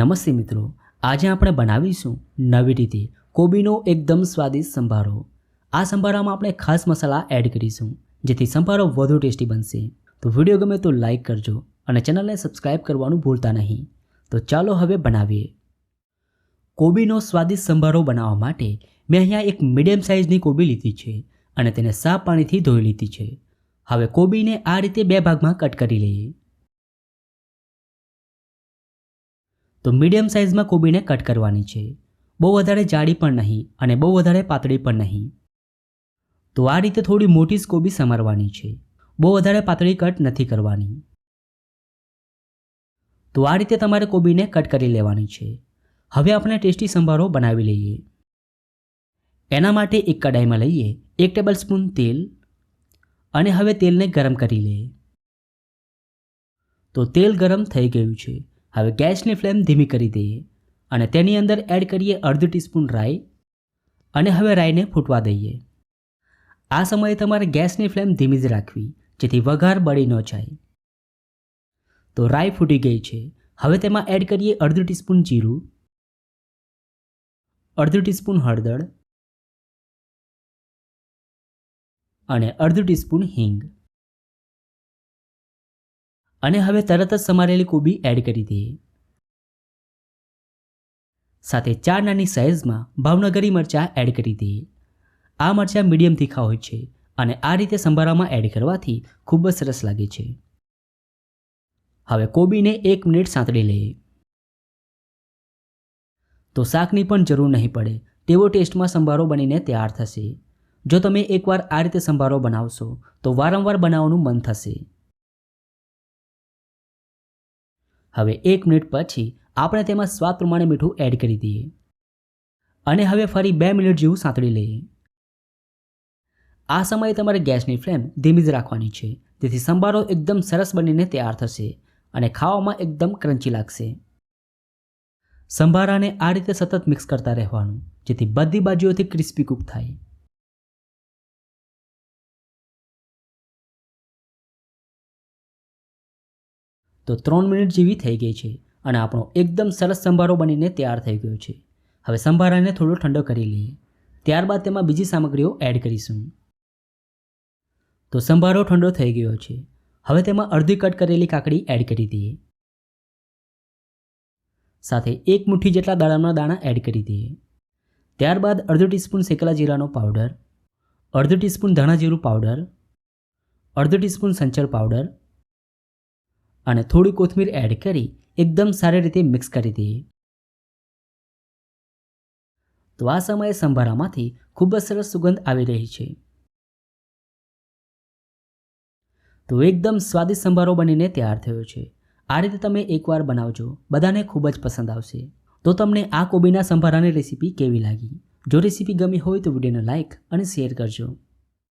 નમસ્તે મિત્રો, આજે આપણે બનાવીશું નવી રીતે કોબીનો એકદમ સ્વાદિષ્ટ સંભારો। આ સંભારામાં આપણે ખાસ મસાલા એડ કરીશું જેથી સંભારો વધુ ટેસ્ટી બનશે। તો વિડીયો ગમે તો લાઈક કરજો અને ચેનલને સબસ્ક્રાઇબ કરવાનું ભૂલતા નહીં। તો ચાલો હવે બનાવીએ। કોબીનો સ્વાદિષ્ટ સંભારો બનાવવા માટે મેં અહીંયા એક મીડિયમ સાઇઝની કોબી લીધી છે અને તેને સાફ પાણીથી ધોઈ લીધી છે। હવે કોબીને આ રીતે બે ભાગમાં કટ કરી લઈએ। તો મીડિયમ સાઇઝમાં કોબીને કટ કરવાની છે, બહુ વધારે જાડી પણ નહીં અને બહુ વધારે પાતળી પણ નહીં। તો આ રીતે થોડી મોટી કોબી સમારવાની છે, બહુ વધારે પાતળી કટ નથી કરવાની। તો આ રીતે તમારે કોબીને કટ કરી લેવાની છે। હવે આપણે ટેસ્ટી સંભારો બનાવી લઈએ। એના માટે એક કડાઈમાં લઈએ 1 ટેબલસ્પૂન તેલ અને હવે તેલને ગરમ કરી લઈએ। તો તેલ ગરમ થઈ ગયું છે। હવે ગેસની ફ્લેમ ધીમી કરી દઈએ અને તેની અંદર એડ કરીએ અડધી ટીસ્પૂન રાઈ અને હવે રાઈને ફૂટવા દઈએ। આ સમયે તમારે ગેસની ફ્લેમ ધીમી જ રાખવી જેથી વઘાર બળી ન જાય। તો રાઈ ફૂટી ગઈ છે। હવે તેમાં એડ કરીએ અડધી ટીસ્પૂન જીરું, અડધી ટીસ્પૂન હળદર અને અડધી ટીસ્પૂન હિંગ અને હવે તરત જ સમારેલી કોબી એડ કરી દઈએ। સાથે 4 નાની સાઇઝમાં ભાવનગરી મરચાં એડ કરી દઈએ। આ મરચાં મીડિયમ તીખા હોય છે અને આ રીતે સંભારામાં એડ કરવાથી ખૂબ જ સરસ લાગે છે। હવે કોબીને 1 મિનિટ સાંતળી લઈએ। તો શાકની પણ જરૂર નહીં પડે તેવો ટેસ્ટમાં સંભારો બનીને તૈયાર થશે। જો તમે એકવાર આ રીતે સંભારો બનાવશો તો વારંવાર બનાવવાનું મન થશે। હવે 1 મિનિટ પછી આપણે તેમાં સ્વાદ પ્રમાણે મીઠું એડ કરી દઈએ અને હવે ફરી 2 મિનિટ જેવું સાંતળી લઈએ। આ સમયે તમારે ગેસની ફ્લેમ ધીમી જ રાખવાની છે જેથી સંભારો એકદમ સરસ બનીને તૈયાર થશે અને ખાવામાં એકદમ ક્રન્ચી લાગશે। સંભારાને આ રીતે સતત મિક્સ કરતા રહેવાનું જેથી બધી બાજુઓથી ક્રિસ્પી કૂક થાય। તો 3 મિનિટ જેવી થઈ ગઈ છે અને આપણો એકદમ સરસ સંભારો બનીને તૈયાર થઈ ગયો છે। હવે સંભારાને થોડો ઠંડો કરી લઈએ, ત્યારબાદ તેમાં બીજી સામગ્રીઓ એડ કરીશું। તો સંભારો ઠંડો થઈ ગયો છે। હવે તેમાં અડધી કટ કરેલી કાકડી એડ કરી દઈએ, સાથે 1 મુઠ્ઠી જેટલા દાડમના દાણા એડ કરી દઈએ। ત્યારબાદ અડધી ટીસ્પૂન શેકેલા જીરાનો પાવડર, અડધી ટીસ્પૂન ધાણા જીરું પાવડર, અડધી ટીસ્પૂન સંચળ પાવડર અને થોડી કોથમીર એડ કરી એકદમ સારી રીતે મિક્સ કરી દઈએ। તો આ સમયે સંભારામાંથી ખૂબ જ સરસ સુગંધ આવી રહી છે। તો એકદમ સ્વાદિષ્ટ સંભારો બનીને તૈયાર થયો છે। આ રીતે તમે એકવાર બનાવજો, બધાને ખૂબ જ પસંદ આવશે। તો તમને આ કોબીના સંભારાની રેસીપી કેવી લાગી? જો રેસીપી ગમી હોય તો વિડીયોને લાઇક અને શેર કરજો।